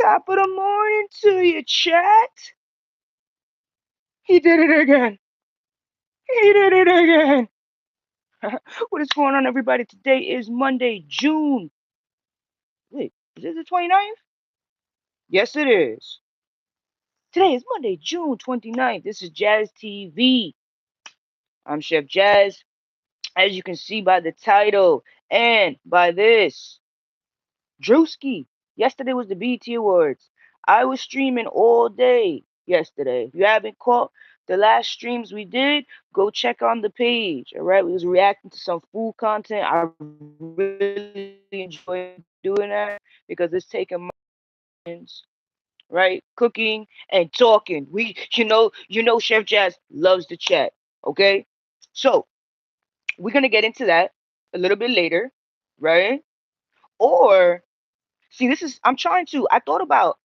Top of the morning to you, chat. He did it again. He did it again. What is going on, everybody? Today is Monday, June. Wait, is it the 29th? Yes, it is. Today is Monday, June 29th. This is Jazz TV. I'm Chef Jazz. As you can see by the title and by this, Druski. Yesterday was the BT Awards. I was streaming all day yesterday. If you haven't caught the last streams we did, go check on the page. All right, we was reacting to some food content. I really enjoy doing that because it's taking my right cooking and talking. You know, Chef Jazz loves the chat. Okay, so we're gonna get into that a little bit later, right? Or see, this is I'm trying to. I thought about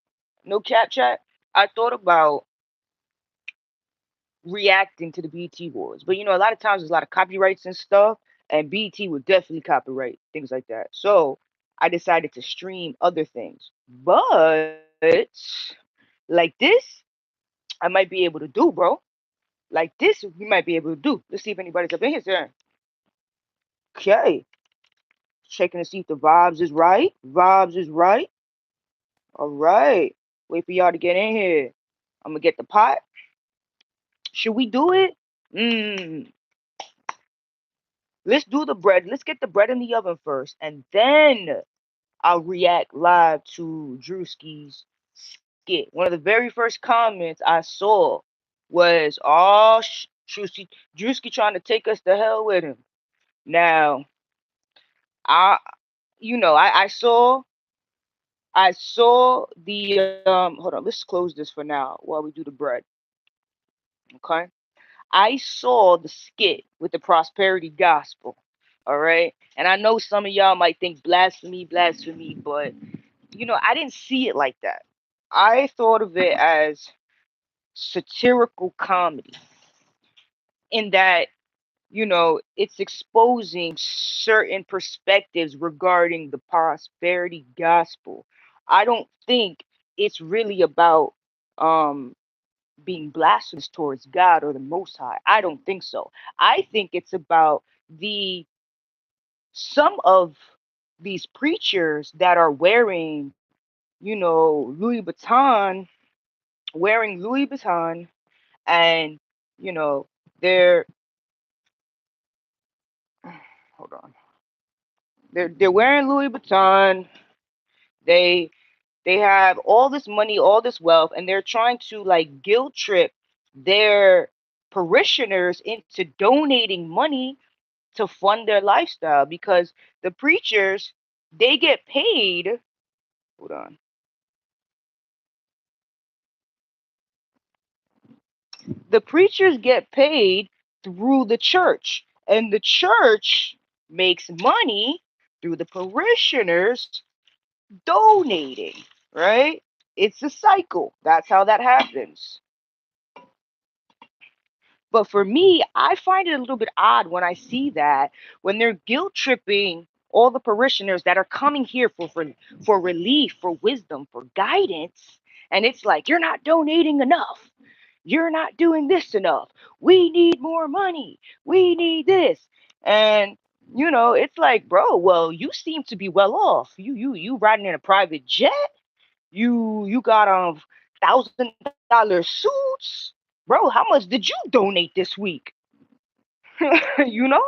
no cap chat. I thought about reacting to the BT wars, but a lot of times there's a lot of copyrights and stuff, and BT would definitely copyright things like that. So I decided to stream other things, but like this, I might be able to do, bro. Like this, we might be able to do. Let's see if anybody's up in here. Sir. Okay, checking to see if the vibes is right. Vibes is right. All right. Wait for y'all to get in here. I'm gonna get the pot. Should we do it? Mm, let's do the bread. Let's get the bread in the oven first, and then I'll react live to Druski's skit. One of the very first comments I saw was, "Oh, Drewski trying to take us to hell with him." Now, I, I saw the Hold on. Let's close this for now while we do the bread. Okay. I saw the skit with the prosperity gospel. All right. And I know some of y'all might think blasphemy, blasphemy, but I didn't see it like that. I thought of it as satirical comedy in that, it's exposing certain perspectives regarding the prosperity gospel. I don't think it's really about um being blasphemous towards God or the Most High. I don't think so. I think it's about the some of these preachers that are wearing, Louis Vuitton, wearing Louis Vuitton, and you know, they're hold on, they're wearing Louis Vuitton. They they have all this money, all this wealth, and they're trying to like guilt trip their parishioners into donating money to fund their lifestyle because the preachers they get paid. Hold on. The preachers get paid through the church, and the church makes money through the parishioners donating, right? It's a cycle. That's how that happens. But for me, I find it a little bit odd when I see that when they're guilt tripping all the parishioners that are coming here for relief, for wisdom, for guidance, and it's like you're not donating enough. You're not doing this enough. We need more money. We need this. And it's like, bro, well, you seem to be well off. You riding in a private jet. You got $1,000 suits. Bro, how much did you donate this week? you know?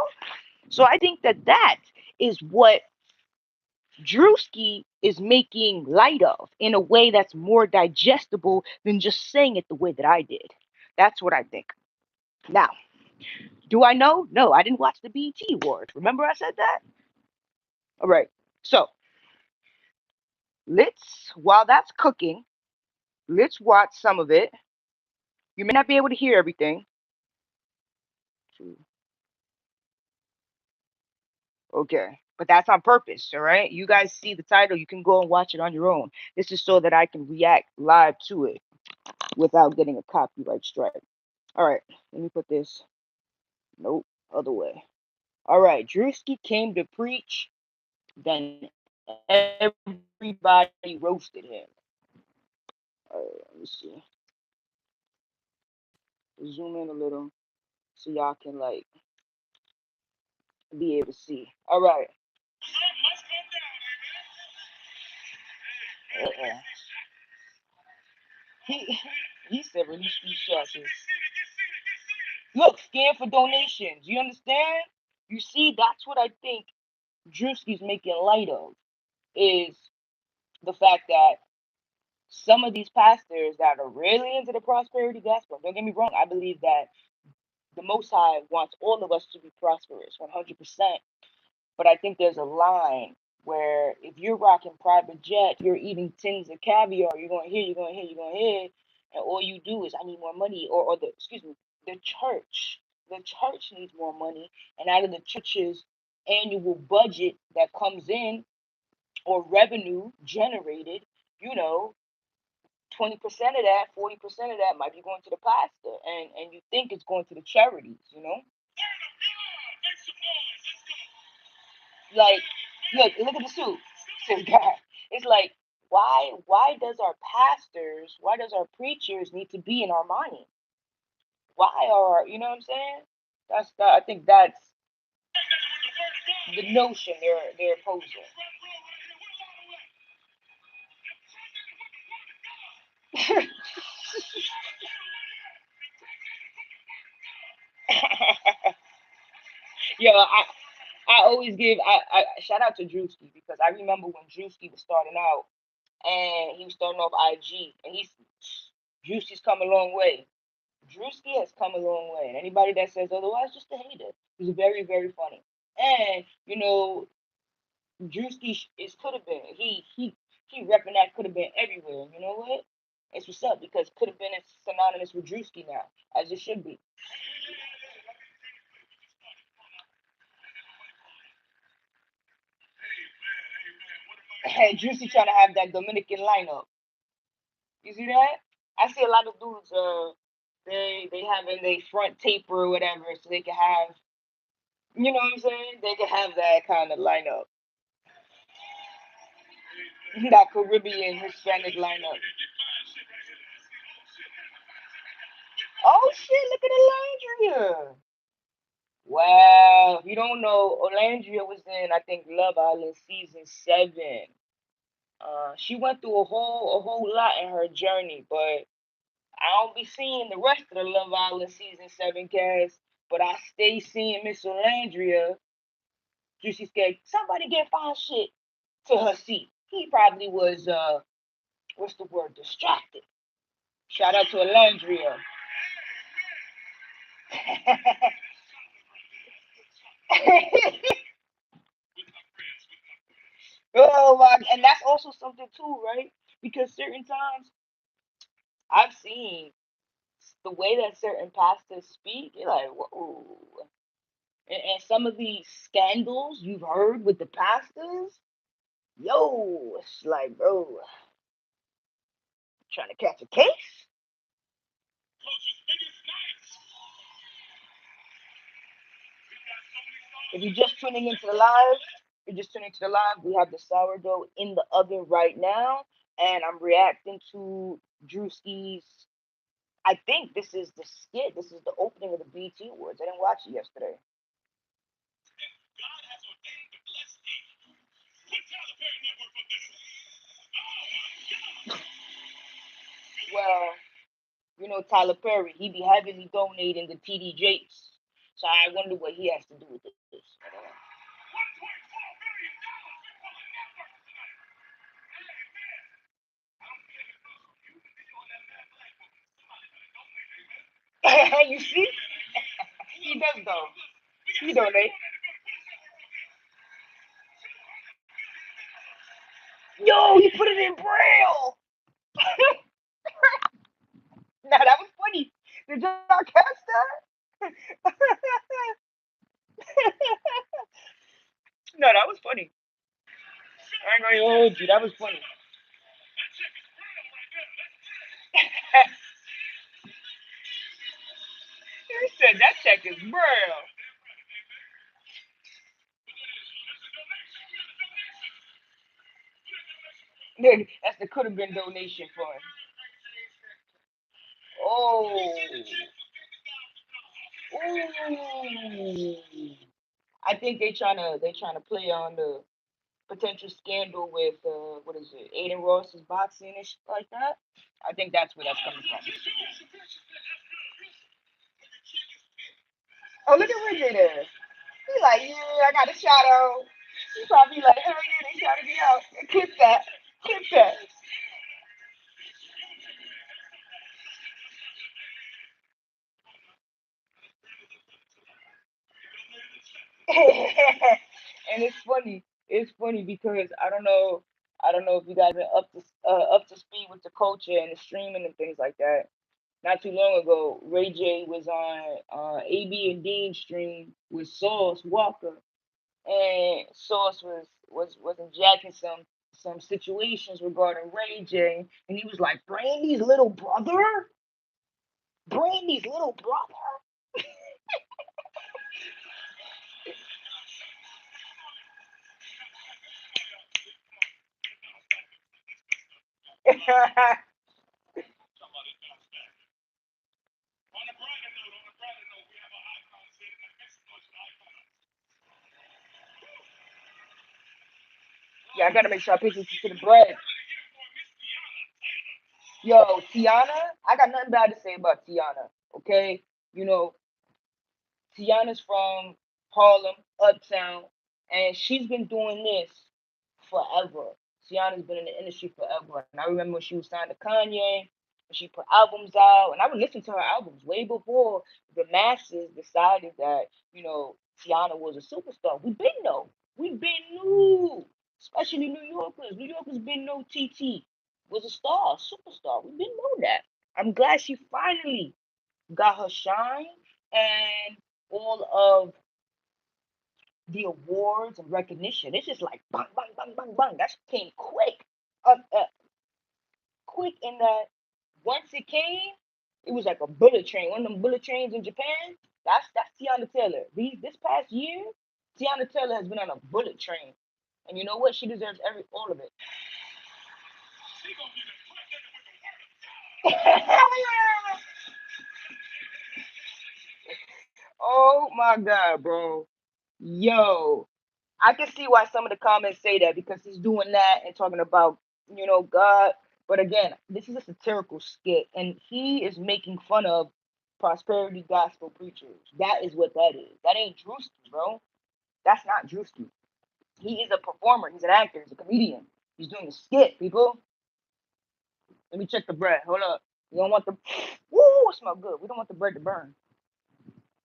So I think that is what Druski is making light of in a way that's more digestible than just saying it the way that I did. That's what I think. Now, do I know? No, I didn't watch the BT Awards. Remember I said that? All right. So while that's cooking, let's watch some of it. You may not be able to hear everything. Okay. But that's on purpose, all right? You guys see the title, you can go and watch it on your own. This is so that I can react live to it without getting a copyright strike. All right, let me put this. Nope, other way. All right, Druski came to preach, then everybody roasted him. Let me see. Zoom in a little so y'all can like be able to see. All right. Uh-uh. He he said release these chakras. Look, scan for donations. You understand? You see, that's what I think Druski's making light of is the fact that some of these pastors that are really into the prosperity gospel. Don't get me wrong. I believe that the Most High wants all of us to be prosperous, 100%. But I think there's a line where if you're rocking private jet, you're eating tins of caviar, you're going here, you're going here, you're going here, and all you do is I need more money, or the excuse me, the church needs more money, and out of the church's annual budget that comes in or revenue generated, you know, 20% of that, 40% of that might be going to the pastor, and you think it's going to the charities, you know. Like, look at the suit. Says God. It's like, why does our preachers need to be in our money? Why are you know what I'm saying? That's that. I think that's the notion they're posing. Yo, I always give I shout out to Druski because I remember when Druski was starting out and he was starting off IG and he's Drewski's come a long way. Druski has come a long way, and anybody that says otherwise, just a hater. He's very, very funny, and you know, Druski is could have been he repping that could have been everywhere. You know what? It's what's up because could have been is synonymous with Druski now, as it should be. And Druski trying to have that Dominican lineup. You see that? I see a lot of dudes. They having their front taper or whatever, so they can have. You know what I'm saying? They can have that kind of lineup, that Caribbean Hispanic lineup. Oh shit! Look at Alandria. Wow. If you don't know, Alandria was in I think Love Island season 7. She went through a whole lot in her journey, but I don't be seeing the rest of the Love Island season 7 cast. But I stay seeing Miss Alandria. Juicy scared. Somebody get fine shit to her seat. He probably was what's the word? Distracted. Shout out to Alandria. Oh my, and that's also something too, right? Because certain times I've seen the way that certain pastors speak, you're like, whoa. And some of these scandals you've heard with the pastors, yo, it's like, bro, trying to catch a case? If you're just tuning into the live, if you're just tuning to the live, we have the sourdough in the oven right now, and I'm reacting to Drewski's. I think this is the skit. This is the opening of the BT Awards. I didn't watch it yesterday. Well, you know Tyler Perry, he be heavily donating to TD Jakes. So I wonder what he has to do with this. You see? He does though. He donate. Yo, he put it in braille. Now that was funny. Did y'all catch that? No, that was funny. I ain't gonna hold you. That was funny. He said that check is braille. That's the could have been donation fund. Oh, ooh. I think they trying to play on the potential scandal with what is it, Aiden Ross's boxing and shit like that. I think that's where that's coming from. Oh, look at Reggie there. He like, yeah, I got a shadow. He probably like, hell yeah, they shouted me out. Clip that. Clip that. And it's funny. It's funny because I don't know if you guys are up to speed with the culture and the streaming and things like that. Not too long ago, Ray J was on AB and Dean stream with Sauce Walker, and Sauce was injecting some situations regarding Ray J, and he was like, Brandy's little brother, Brandy's little brother. Yeah, I gotta make sure I pay attention to the bread. Yo, Tiana, I got nothing bad to say about Tiana. Okay, you know, Tiana's from Harlem, Uptown, and she's been doing this forever. Tiana's been in the industry forever. And I remember when she was signed to Kanye, when she put albums out, and I would listen to her albums way before the masses decided that, Tiana was a superstar. We been know. We been knew. Especially New Yorkers. New Yorkers been know TT was a star, superstar. We been know that. I'm glad she finally got her shine and all of the awards and recognition. It's just like bang, bang, bang, bang, bang. That came quick, quick in that once it came, it was like a bullet train. One of them bullet trains in Japan. That's Tiana Taylor. This past year, Tiana Taylor has been on a bullet train, and you know what? She deserves every all of it. Oh my god, bro. Yo, I can see why some of the comments say that because he's doing that and talking about, God. But again, this is a satirical skit, and he is making fun of prosperity gospel preachers. That is what that is. That ain't Druski, bro. That's not Druski. He is a performer. He's an actor. He's a comedian. He's doing a skit, people. Let me check the bread. Hold up. You don't want the. Woo, it smell good. We don't want the bread to burn.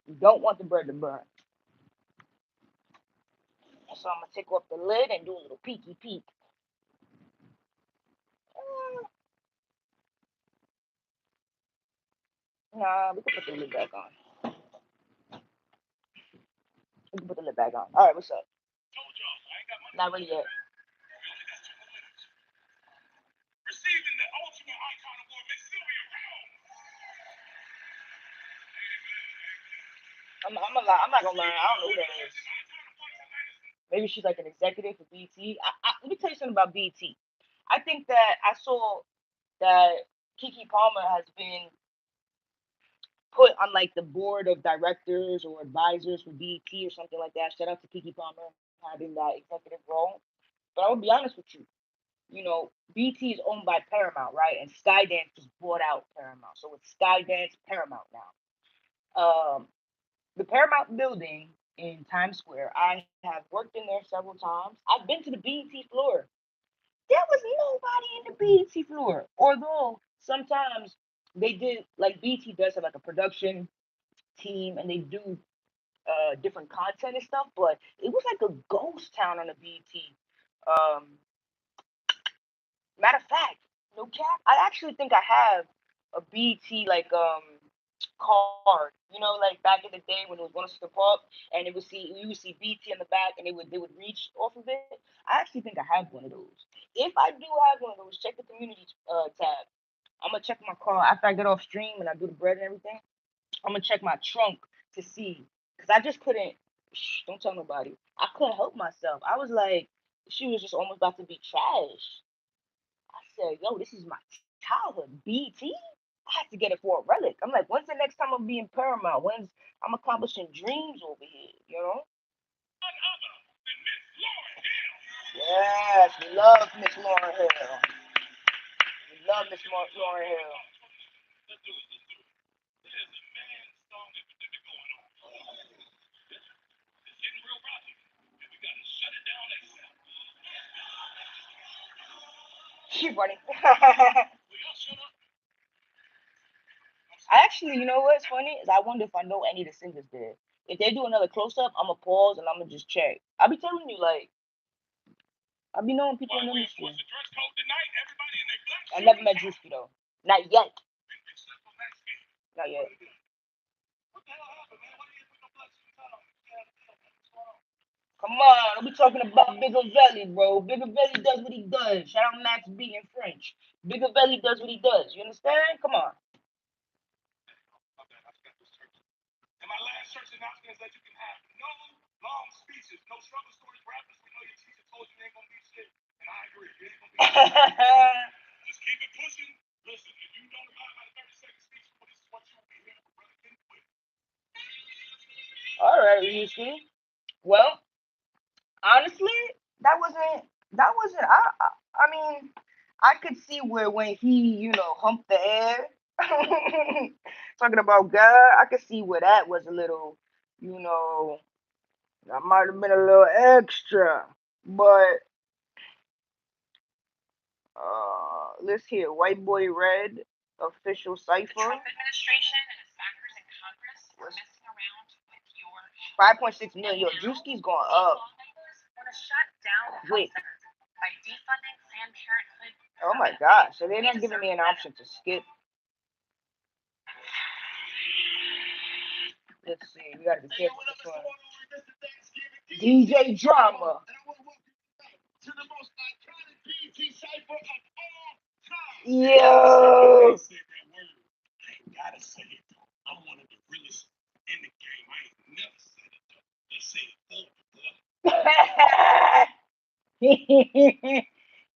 We don't want the bread to burn. So I'm gonna take off the lid and do a little peeky peek. Nah, we can put the lid back on. We can put the lid back on. All right, what's up? Not really yet. I'm not gonna lie. I don't know who that is. Maybe she's like an executive for BT. Let me tell you something about BT. I think that I saw that Kiki Palmer has been put on like the board of directors or advisors for BT or something like that. Shout out to Kiki Palmer having that executive role. But I will be honest with you. BT is owned by Paramount, right? And Skydance just bought out Paramount. So it's Skydance Paramount now. The Paramount building in Times Square, I have worked in there several times. I've been to the BT floor. There was nobody in the BT floor. Although sometimes they did, like BT does have like a production team and they do different content and stuff, but it was like a ghost town on the BT. Matter of fact, no cap. I actually think I have a BT like card. Like back in the day when it was going to the pub and it would see you would see BT in the back and they would reach off of it. I actually think I have one of those. If I do have one of those, check the community tab. I'm gonna check my car after I get off stream and I do the bread and everything. I'm gonna check my trunk to see because I just couldn't. Shh, don't tell nobody. I couldn't help myself. I was like, she was just almost about to be trash. I said, yo, this is my childhood. BT? I have to get it for a relic. I'm like, when's the next time I'm being paramount? When's I'm accomplishing dreams over here? You know? Yes, we love Miss Lauren Hill. We love Miss Lauren Hill. She funny. I actually, you know what's funny is I wonder if I know any of the singers there. If they do another close up, I'ma pause and I'ma just check. I be telling you, like, I be knowing people in the industry. I never met Druski though. Not yet. Not yet. Come on, we talking about Bigger Valley, bro. Bigger Valley does what he does. Shout out Max B in French. Bigger Valley does what he does. You understand? Come on. All right, you see. Well, honestly, that wasn't. That wasn't. I mean, I could see where when he, humped the air, talking about God, I could see where that was a little, you know, that might have been a little extra. But let's hear White Boy Red official cipher. The Trump administration and its backers in Congress are messing around with your 5.6 million. Yo, Drewski's going up. Want to shut down wait. By defunding Planned Parenthood. Oh my gosh! So they're not giving me an option to skip. Let's see. We gotta be careful with this one. DJ Drama. Yo.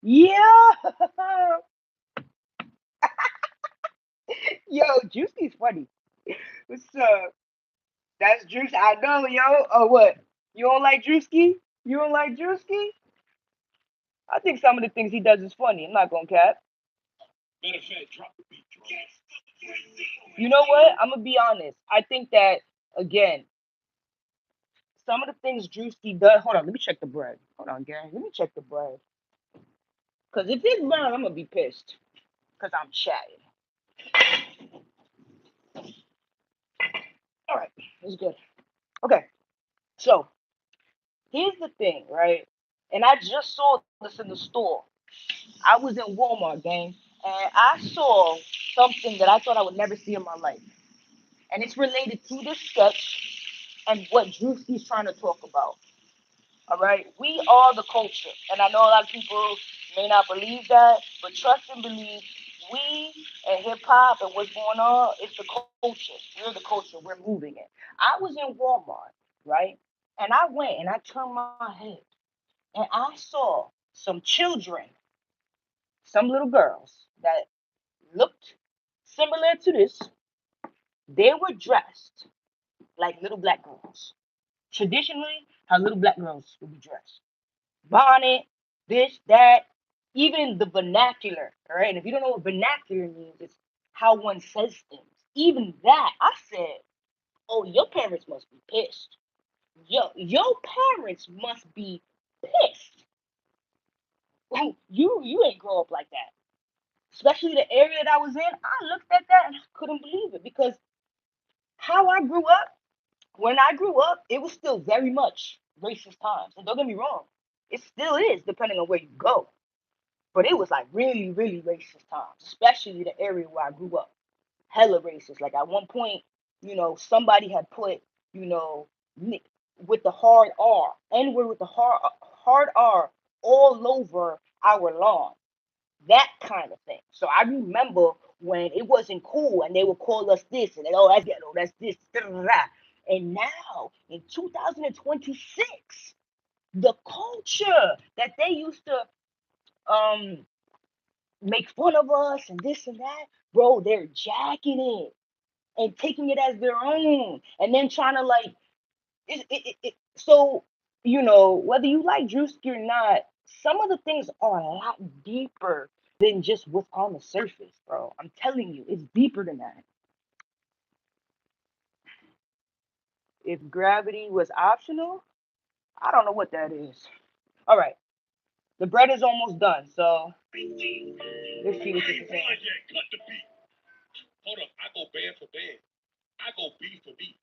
Yeah. Yo, Juicy's funny. What's up? That's Juicy. I know, yo. Oh, what? You don't like Drewski? You don't like Drewski? I think some of the things he does is funny. I'm not gonna cap. You know what? I'm gonna be honest. I think that again, some of the things Drewski does. Hold on, let me check the bread. Hold on, gang. Let me check the bread. Cause if it's brown, I'm gonna be pissed. Cause I'm chatting. All right, it's good. Okay, so here's the thing, right? And I just saw this in the store. I was in Walmart, gang, and I saw something that I thought I would never see in my life. And it's related to this sketch and what Drewski's trying to talk about. All right, we are the culture, and I know a lot of people may not believe that, but trust and believe we and hip hop and what's going on. It's the culture. We're the culture. We're moving it. I was in Walmart, right, and I went and I turned my head and I saw some children, some little girls that looked similar to this. They were dressed like little black girls. Traditionally, how little black girls would be dressed. Bonnet, this, that, even the vernacular, all right? And if you don't know what vernacular means, it's how one says things. Even that, I said, oh, your parents must be pissed. Your parents must be pissed. You ain't grow up like that. Especially the area that I was in, I looked at that and I couldn't believe it because how I grew up, when I grew up, it was still very much racist times. And don't get me wrong, it still is, depending on where you go. But it was like really, really racist times, especially the area where I grew up. Hella racist. Like at one point, somebody had put, you know, with the hard R, N word with the hard R all over our lawn. That kind of thing. So I remember when it wasn't cool and they would call us this and oh that's ghetto, that's this, da, da, da. And now in 2026, the culture that they used to um make fun of us and this and that, bro. They're jacking it and taking it as their own, and then trying to like so whether you like Drewski or not, some of the things are a lot deeper than just what's on the surface, bro. I'm telling you, it's deeper than that. If gravity was optional, I don't know what that is. All right, the bread is almost done, so let's see what this is saying. Cut the beat. Hold up, I go band for band. I go B for B.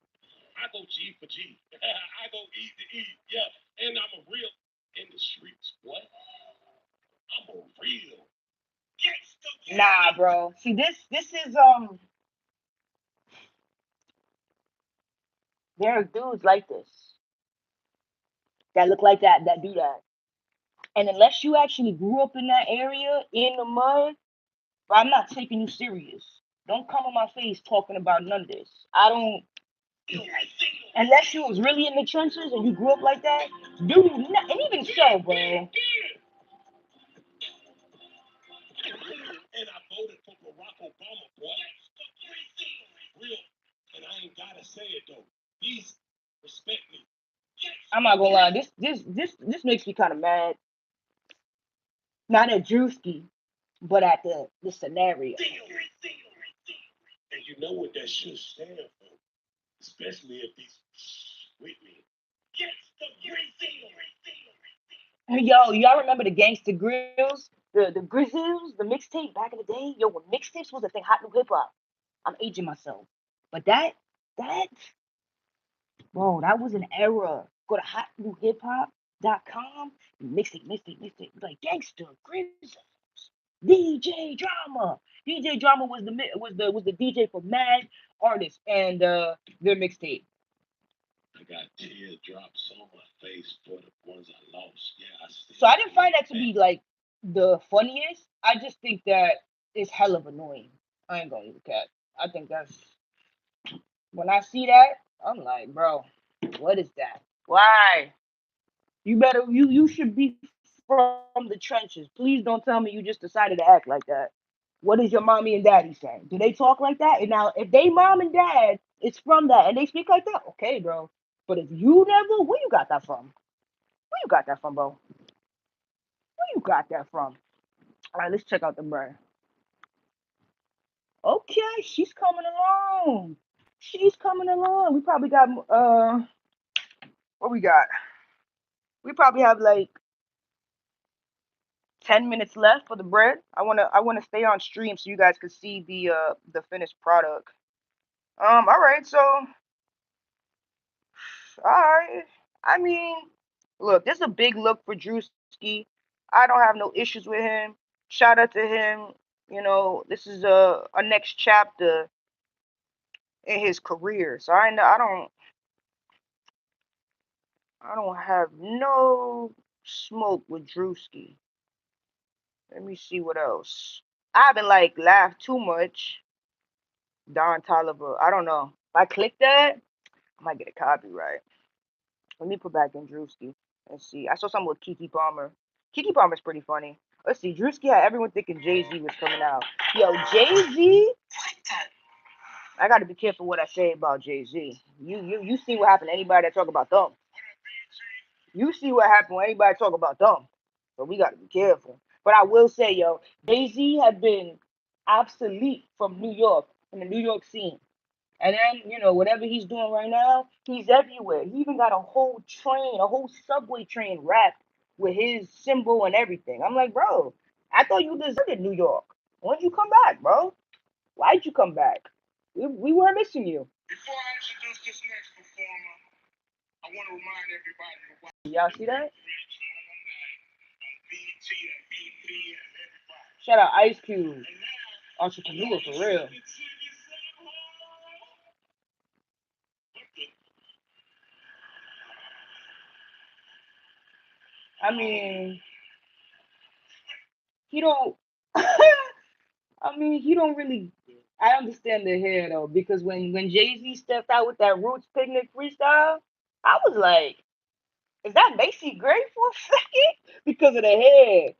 I go G for G. I go E to E. Yeah, and I'm a real in the streets. What? I'm a real gangster. Nah, bro. See, this is there are dudes like this that look like that do that. And unless you actually grew up in that area in the mud, bro, I'm not taking you serious. Don't come on my face talking about none of this. I don't. Unless you was really in the trenches and you grew up like that, dude. And even so, bro. And I voted for Barack Obama, boy. Real. And I ain't gotta say it though. Please respect me. I'm not gonna lie. This makes me kind of mad. Not at Druski, but at the scenario. And you know what that should stand for, especially if he's with me. Yo, y'all remember the Gangsta Grills? The Grizzles, the mixtape back in the day? Yo, when mixtapes was a thing, hot new hip hop. I'm aging myself. But that, bro, that was an era. Go to hotnewhiphop.com, mixtape, like Gangsta Grizzles, DJ Drama. DJ Drama was the DJ for mad artists and their mixtape. I got teardrops on my face for the ones I lost. Yeah, so I didn't find that to be like the funniest. I just think that it's hell of annoying. I ain't gonna leave a cat. I think that's when I see that, I'm like, bro, what is that? Why? You should be from the trenches. Please don't tell me you just decided to act like that. What is your mommy and daddy saying? Do they talk like that? And now if they mom and dad is from that and they speak like that, okay, bro. But if you never, where you got that from? Where you got that from, bro? Where you got that from? All right, let's check out the brand. Okay, she's coming along. She's coming along. We probably got what we got? We probably have like 10 minutes left for the bread. I wanna stay on stream so you guys can see the finished product. All right, so all right. I mean, look, this is a big look for Druski. I don't have no issues with him. Shout out to him. This is a next chapter in his career. So I don't have no smoke with Druski. Let me see what else. I haven't like laughed too much. Don Tolliver. I don't know. If I click that, I might get a copyright. Let me put back in Drewski. Let's see. I saw something with Kiki Palmer. Kiki Palmer's pretty funny. Let's see. Drewski had everyone thinking Jay Z was coming out. Yo, Jay Z. I got to be careful what I say about Jay Z. You see what happened to anybody that talk about them. You see what happened when anybody talk about them. So we got to be careful. But I will say, yo, Jay Z had been obsolete from New York, from the New York scene. And then, whatever he's doing right now, he's everywhere. He even got a whole train, a whole subway train wrapped with his symbol and everything. I'm like, bro, I thought you deserted New York. When'd you come back, bro? Why'd you come back? We were missing you. Before I introduce this next performer, I want to remind everybody to watch. Y'all see that? Shout out Ice Cube. Entrepreneur for real. I mean, he don't. He don't really. I understand the hair though, because when Jay Z stepped out with that Roots Picnic freestyle, I was like, is that Macy Gray for a second? Because of the hair.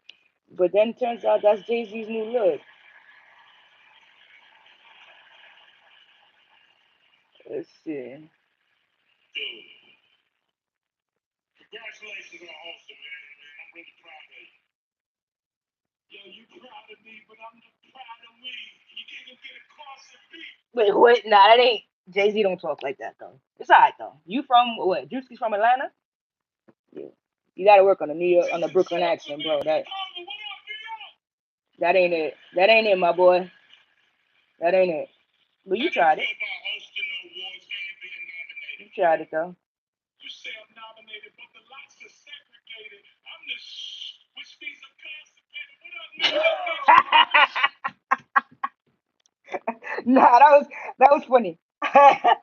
But then it turns out that's Jay Z's new look. Let's see. Wait, what? Nah, that ain't Jay Z. Don't talk like that though. It's alright though. You from what? Druski's from Atlanta. Yeah. You gotta work on the New York, on the Brooklyn accent, bro. That ain't it. That ain't it, my boy. That ain't it. But you tried it. You tried it though. Nah, that was funny. I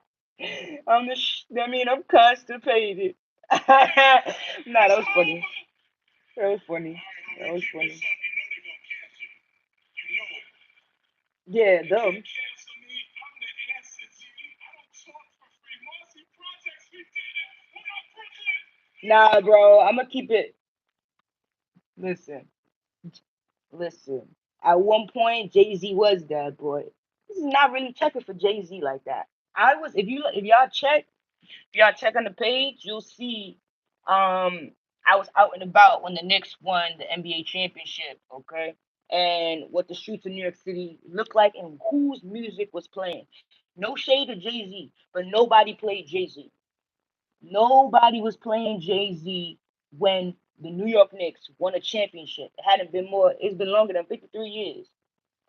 mean, I'm constipated. Nah, that was funny. That was funny. That was funny. Yeah, dumb. Nah, bro, I'm gonna keep it. Listen, listen. At one point, Jay Z was that boy. This is not really checking for Jay Z like that. I was. If y'all check on the page, you'll see. I was out and about when the Knicks won the NBA championship. Okay, and what the streets of New York City looked like and whose music was playing. No shade to Jay Z, but nobody played Jay Z. Nobody was playing Jay Z when the New York Knicks won a championship. It hadn't been more. It's been longer than 53 years.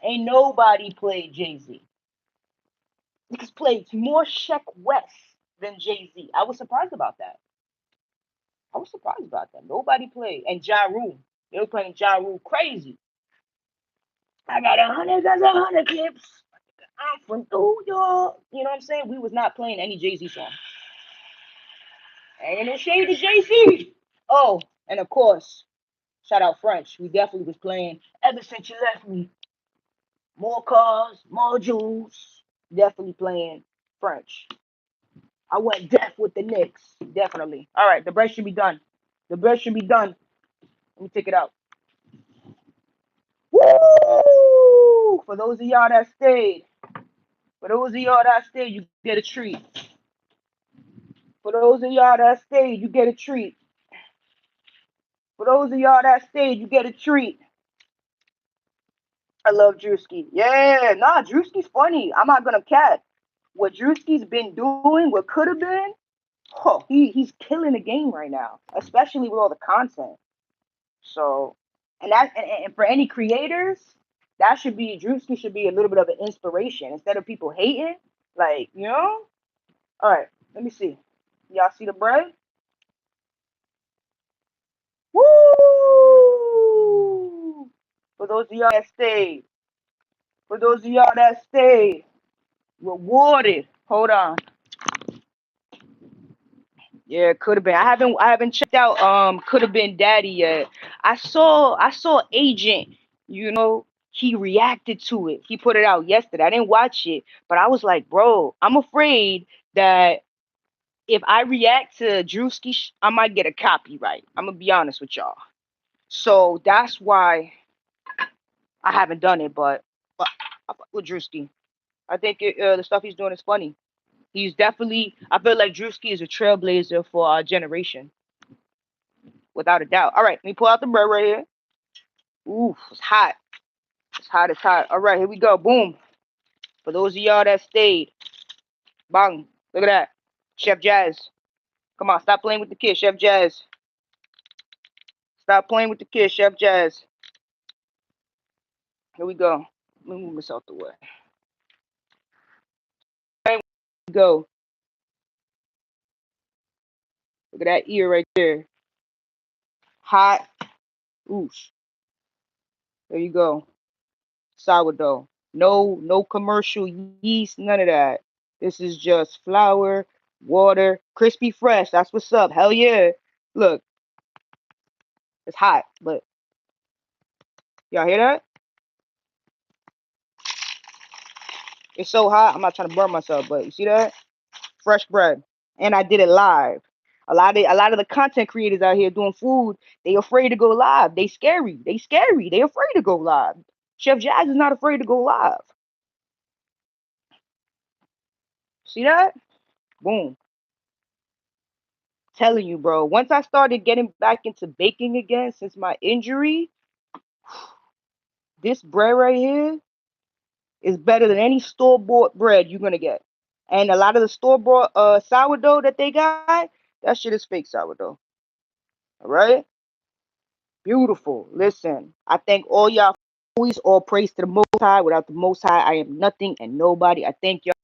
Ain't nobody played Jay Z. Niggas played more Sheck West than Jay Z. I was surprised about that. I was surprised about that. Nobody played. And Ja Rule. They were playing Ja Rule crazy. I got 100 clips. I'm from New York. You know what I'm saying? We was not playing any Jay Z song. Ain't no shade to Jay Z. Oh, and of course, shout out French. We definitely was playing ever since you left me. More cars, more jewels. Definitely playing French. I went deaf with the Knicks. Definitely. All right, the bread should be done. The bread should be done. Let me take it out. Woo! For those of y'all that stayed, you get a treat. For those of y'all that stayed, you get a treat. For those of y'all that stayed, you get a treat. I love Druski. Yeah, nah, Druski's funny. I'm not gonna cat. What Drewski's been doing, what could have been, oh, he's killing the game right now, especially with all the content. So, and for any creators, that should be Drewski should be a little bit of an inspiration instead of people hating. Like you know, all right. Let me see. Y'all see the bread? Woo! For those of y'all that stayed, for those of y'all that stayed, rewarded. Hold on. Yeah, could have been. I haven't checked out could have been Daddy yet. I saw Agent, he reacted to it. He put it out yesterday. I didn't watch it, but I was like, bro, I'm afraid that if I react to Drewski, I might get a copyright. I'm gonna be honest with y'all. So that's why I haven't done it, but I fuck with Drewski. I think the stuff he's doing is funny. He's definitely. I feel like Drewski is a trailblazer for our generation, without a doubt. All right, let me pull out the bread right here. Ooh, it's hot. It's hot. It's hot. All right, here we go. Boom. For those of y'all that stayed, bang. Look at that. Chef Jazz. Come on, stop playing with the kid, Chef Jazz. Stop playing with the kid, Chef Jazz. Here we go. Let me move this out the way. Here we go. Look at that ear right there. Hot. Oosh. There you go. Sourdough. No commercial yeast, none of that. This is just flour, water, crispy fresh. That's what's up. Hell yeah. Look, it's hot, but y'all hear that? It's so hot. I'm not trying to burn myself, but you see that? Fresh bread. And I did it live. A lot of the content creators out here doing food, they afraid to go live. They scary. They scary. They afraid to go live. Chef Jazz is not afraid to go live. See that? Boom. Telling you, bro. Once I started getting back into baking again since my injury, this bread right here is better than any store bought bread you're gonna get. And a lot of the store bought sourdough that they got, that shit is fake sourdough. All right? Beautiful. Listen, I thank all y'all. Always all praise to the Most High. Without the Most High, I am nothing and nobody. I thank y'all.